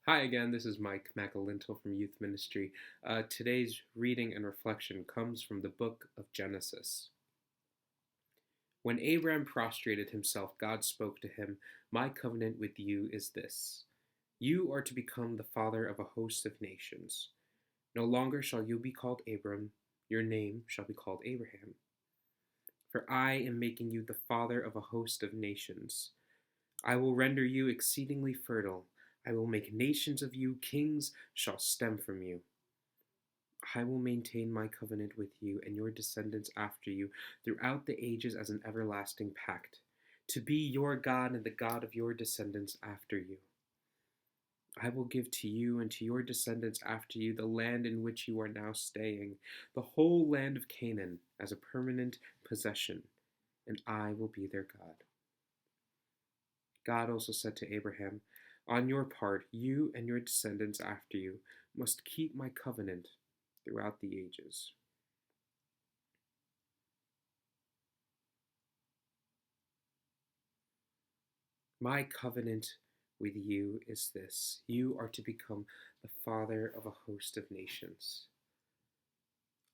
Hi again, this is Mike McAlintle from Youth Ministry. Today's reading and reflection comes from the book of Genesis. When Abram prostrated himself, God spoke to him, "My covenant with you is this. You are to become the father of a host of nations. No longer shall you be called Abram, your name shall be called Abraham. For I am making you the father of a host of nations. I will render you exceedingly fertile. I will make nations of you, kings shall stem from you. I will maintain my covenant with you and your descendants after you throughout the ages as an everlasting pact, to be your God and the God of your descendants after you. I will give to you and to your descendants after you the land in which you are now staying, the whole land of Canaan, as a permanent possession, and I will be their God." God also said to Abraham, "On your part, you and your descendants after you must keep my covenant throughout the ages." My covenant with you is this: you are to become the father of a host of nations.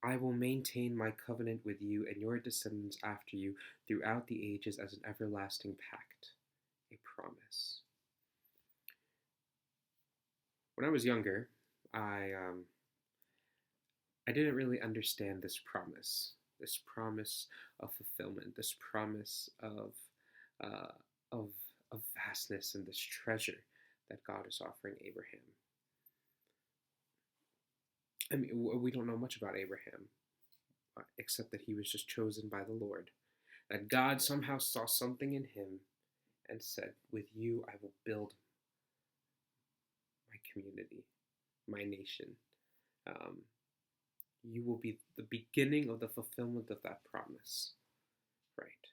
I will maintain my covenant with you and your descendants after you throughout the ages as an everlasting pact, a promise. When I was younger, I um, I didn't really understand this promise of fulfillment, this promise uh, of of vastness and this treasure that God is offering Abraham. I mean, we don't know much about Abraham except that he was just chosen by the Lord. That God somehow saw something in him and said, "With you, I will build my community, my nation. Um, you will be the beginning of the fulfillment of that promise." Right.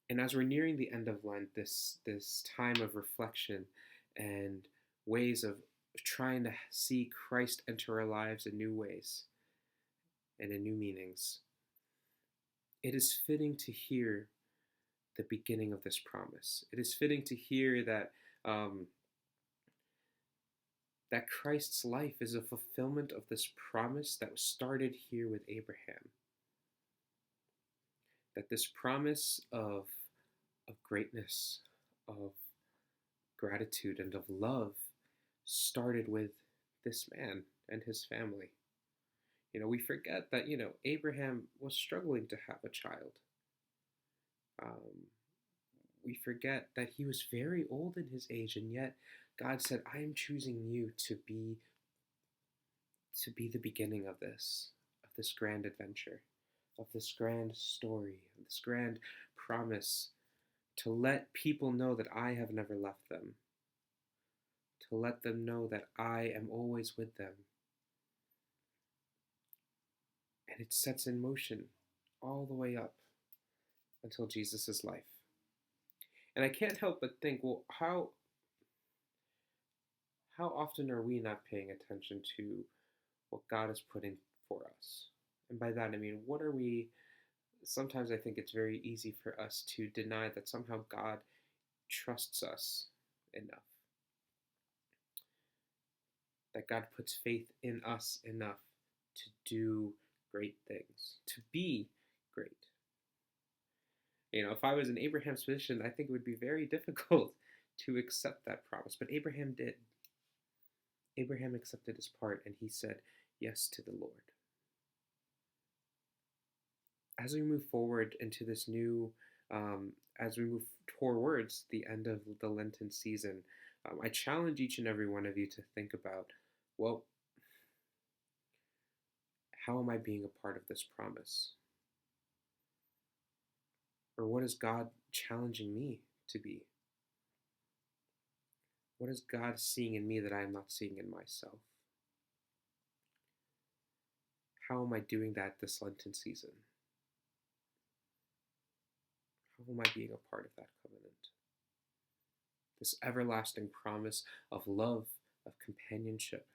And as we're nearing the end of Lent, this time of reflection and ways of trying to see Christ enter our lives in new ways and in new meanings, it is fitting to hear the beginning of this promise. It is fitting to hear um, that Christ's life is a fulfillment of this promise that was started here with Abraham. That this promise of greatness, of gratitude, and of love started with this man and his family. We forget that, Abraham was struggling to have a child. Um, we forget that he was very old in his age, and yet God said, "I am choosing you to be the beginning of this grand adventure, of this grand story, of this grand promise, to let people know that I have never left them, to let them know that I am always with them." And it sets in motion all the way up until Jesus' life. And I can't help but think, well, how often are we not paying attention to what God is putting for us? And by that I mean, what are we? Sometimes I think it's very easy for us to deny that somehow God trusts us enough, that God puts faith in us enough to do great things, to be great. If I was in Abraham's position, I think it would be very difficult to accept that promise. But Abraham did. Abraham accepted his part and he said yes to the Lord. As we move forward into this new, as we move towards the end of the Lenten season, I challenge each and every one of you to think about, well, how am I being a part of this promise? Or what is God challenging me to be? What is God seeing in me that I am not seeing in myself? How am I doing that this Lenten season? How am I being a part of that covenant? This everlasting promise of love, of companionship.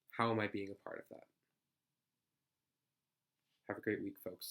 How am I being a part of that? Have a great week, folks.